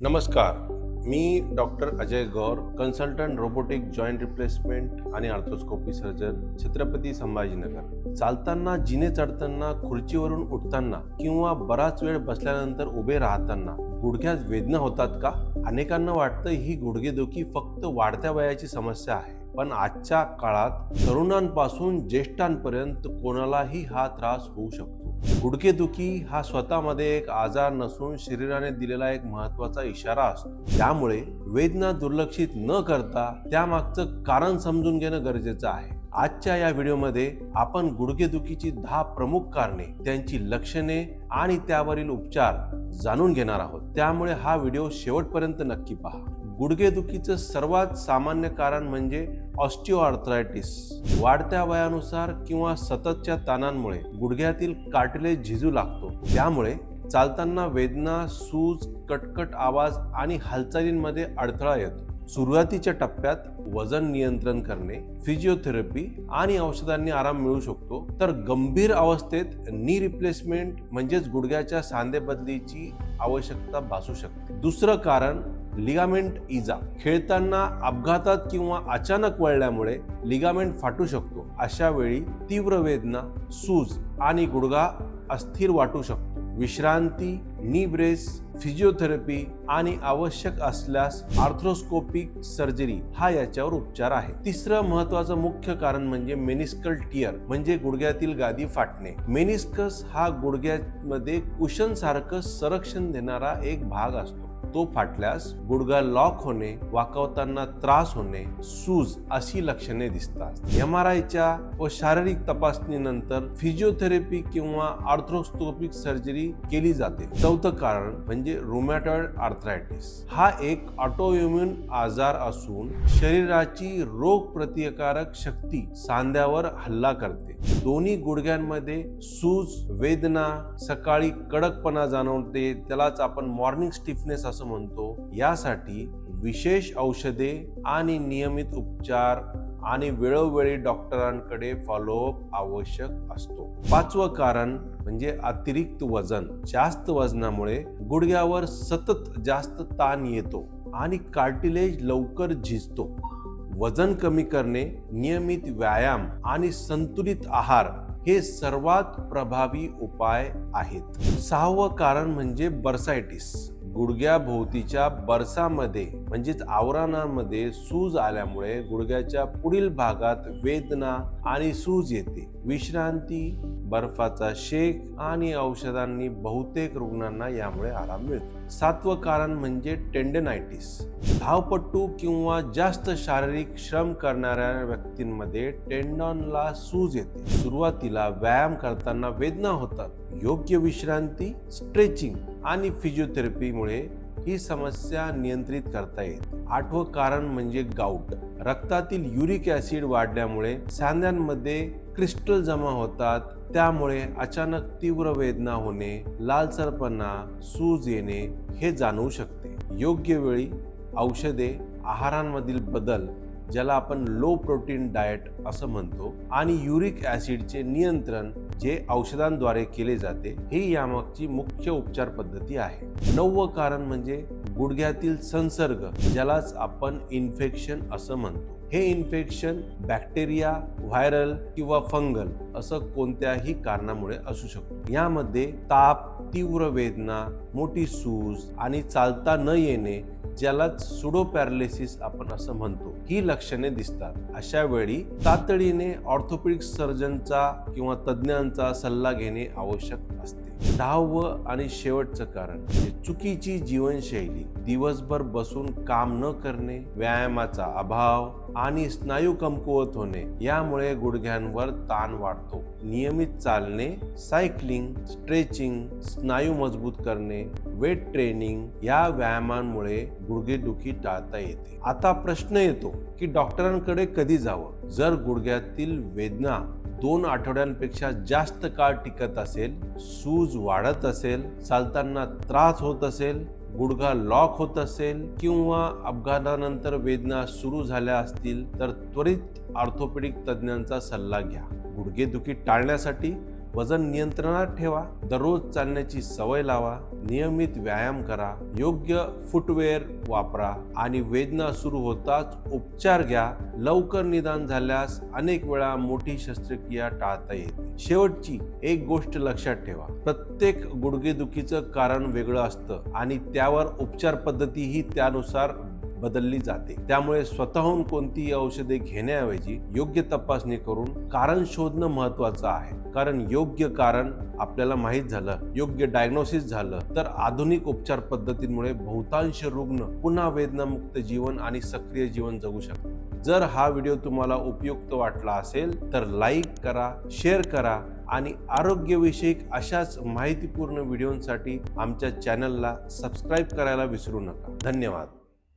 नमस्कार, मी डॉक्टर अजय गौर, consultant robotic joint replacement आणि arthroscopy surgeon, Chhatrapati Sambhajinagar. चालताना, जिने चढताना, खुर्चीवरून उठताना किंवा बराच वेळ बसल्यानंतर उभे राहताना गुडघ्यात वेदना होतात का? अनेकांना वाटतं ही गुडघेदुखी फक्त वाढत्या वयाची समस्या आहे, पण आजच्या काळात तरुणांपासून ज्येष्ठांपर्यंत कोणालाही हा त्रास होऊ शकतो. गुडघेदुखी हा स्वतःमध्ये एक आजार नसून शरीराने दिलेला एक महत्त्वाचा इशारा असतो. त्यामुळे वेदना दुर्लक्षित न करता त्यामागचं कारण समजून घेणं गरजेचं आहे. आजच्या या व्हिडिओमध्ये आपण गुडघेदुखीची 10 प्रमुख कारणे, त्यांची लक्षणे आणि त्यावरील उपचार जाणून घेणार आहोत. त्यामुळे हा व्हिडिओ शेवटपर्यंत नक्की पहा. गुडघेदुखीचं सर्वात सामान्य कारण म्हणजे ऑस्टिओआर्थरायटिस. वाढत्या वयानुसार किंवा सततच्या ताणांमुळे गुडघ्यातील कार्टिलेज झिजू लागतो. त्यामुळे चालताना वेदना, सूज, कटकट आवाज आणि हालचालींमध्ये अडथळा येतो. सुरुवातीच्या टप्प्यात वजन नियंत्रण करणे, फिजिओथेरपी आणि औषधांनी आराम मिळू शकतो, तर गंभीर अवस्थेत नी रिप्लेसमेंट म्हणजेच गुडघ्याच्या सांधे बदलीची आवश्यकता भासू शकते. दुसरं कारण लिगामेंट इजा. खेळताना अपघातात किंवा अचानक वळल्यामुळे लिगामेंट फाटू शकतो. अशा वेळी तीव्र वेदना, सूज आणि गुडघा अस्थिर वाटू शकतो. विश्रांती, नी ब्रेस, फिजिओथेरपी आणि आवश्यक असल्यास आर्थ्रोस्कोपिक सर्जरी हा याच्यावर उपचार आहे. तिसरं महत्त्वाचं मुख्य कारण म्हणजे मेनिस्कल टियर म्हणजे गुडघ्यातील गादी फाटणे. मेनिस्कस हा गुडघ्यामध्ये कुशन सारखं संरक्षण देणारा एक भाग असतो. तो फाटल्यास गुडघा लॉक होणे, वाकवताना त्रास होणे, सूज अशी लक्षणे दिसतात. MRIच्या व शारीरिक तपासणीनंतर फिजिओथेरपी किंवा आर्थ्रोस्कोपिक सर्जरी केली जाते. चौथं कारण म्हणजे रुमॅटॉइड आर्थरायटिस. हा एक ऑटोइम्यून आजार असून शरीराची रोग प्रतिकारक शक्ती सांध्यावर हल्ला करते. दोन्ही गुडघ्यांमध्ये सूज, वेदना, सकाळी कडकपणा जाणवते, त्यालाच आपण मॉर्निंग स्टिफनेस असं म्हणतो. यासाठी विशेष औषधे आणि नियमित उपचार आणि वेळोवेळी डॉक्टरांकडे फॉलोअप आवश्यक असतो. पाचवं कारण म्हणजे अतिरिक्त वजन. जास्त वजनामुळे गुडघ्यावर सतत जास्त ताण येतो आणि कार्टिलेज लवकर झिजतो. वजन कमी करणे, नियमित व्यायाम आणि संतुलित आहार हे सर्वात प्रभावी उपाय आहेत. सहावं कारण म्हणजे बर्सायटिस. गुडघ्याभोवतीच्या बरसामध्ये म्हणजेच आवरणामध्ये सूज आल्यामुळे गुडघ्याच्या पुढील भागात वेदना आणि सूज येते. विश्रांती, बर्फाचा शेक आणि औषधांनी बहुतेक रुग्णांना यामुळे आराम मिळतो. सातवं कारण म्हणजे टेंडनायटिस. धावपटू किंवा जास्त शारीरिक श्रम करणाऱ्या व्यक्तींमध्ये टेंडॉनला सूज येते. सुरुवातीला व्यायाम करताना वेदना होतात. योग्य विश्रांती, स्ट्रेचिंग आणि फिजिओथेरपीमुळे ही समस्या नियंत्रित करता येते. आठवं कारण म्हणजे गाऊट. रक्तातील युरिक ऍसिड वाढल्यामुळे सांध्यांमध्ये क्रिस्टल जमा होतात. त्यामुळे अचानक तीव्र वेदना होणे, लालसरपणा, सूज येणे हे जाणवू शकते. योग्य वेळी औषधे, आहारांमधील बदल ज्याला आपण लो प्रोटीन डाएट असं म्हणतो आणि युरिक ऍसिडचे नियंत्रण जे औषधांद्वारे केले जाते, ही यामागची मुख्य उपचार पद्धती आहे. 9वं कारण म्हणजे गुडघ्यातील संसर्ग ज्यालाच आपण इन्फेक्शन असं म्हणतो. हे इन्फेक्शन बॅक्टेरिया, व्हायरल किंवा फंगल असं कोणत्याही कारणामुळे असू शकतो. यामध्ये ताप, तीव्र वेदना, मोठी सूज आणि चालता न येणे ज्यालाच सुडो पॅरालिसिस आपण असं म्हणतो, ही लक्षणे दिसतात. अशा वेळी तातडीने ऑर्थोपेडिक सर्जनचा किंवा तज्ज्ञांचा सल्ला घेणे आवश्यक असते. 10वं आणि शेवटचं कारण म्हणजे चुकीची जीवनशैली. दिवसभर बसून काम न करणे, व्यायामाचा अभाव आणि स्नायू कमकुवत होणे यामुळे गुडघ्यांवर ताण वाढतो. नियमित चालणे, सायकलिंग, स्ट्रेचिंग, स्नायू मजबूत करणे, वेट ट्रेनिंग या व्यायामांमुळे गुडघेदुखी टाळता येते. आता प्रश्न येतो की डॉक्टरांकडे कधी जावं? जर गुडघ्यातील वेदना 2 आठवड्यांपेक्षा जास्त काळ टिकत असेल, सूज वाढत असेल, चालताना त्रास होत असेल, गुडघा लॉक होत असेल किंवा अपघातानंतर वेदना सुरू झाल्या असतील, तर त्वरित ऑर्थोपेडिक तज्ज्ञांचा सल्ला घ्या. गुडघेदुखी टाळण्यासाठी वजन नियंत्रणात ठेवा, दररोज चालण्याची सवय लावा, नियमित व्यायाम करा, योग्य फुटवेअर वापरा आणि वेदना सुरू होताच उपचार घ्या. लवकर निदान झाल्यास अनेक वेळा मोठी शस्त्रक्रिया टाळता येते. शेवटची एक गोष्ट लक्षात ठेवा, प्रत्येक गुडघेदुखीचं कारण वेगळं असतं आणि त्यावर उपचार पद्धतीही त्यानुसार बदलली जाते. त्यामुळे स्वतःहून कोणतीही औषधे घेण्याऐवजी योग्य तपासणी करून कारण शोधणं महत्वाचं आहे. कारण योग्य कारण आपल्याला माहीत झालं, योग्य डायग्नोसिस झालं तर आधुनिक उपचार पद्धतींमुळे बहुतांश रुग्ण पुन्हा वेदनामुक्त जीवन आणि सक्रिय जीवन जगू शकतात. जर हा व्हिडिओ तुम्हाला उपयुक्त वाटला असेल तर लाईक करा, शेअर करा आणि आरोग्यविषयक अशाच माहितीपूर्ण व्हिडिओंसाठी आमच्या चॅनलला सबस्क्राईब करायला विसरू नका. धन्यवाद.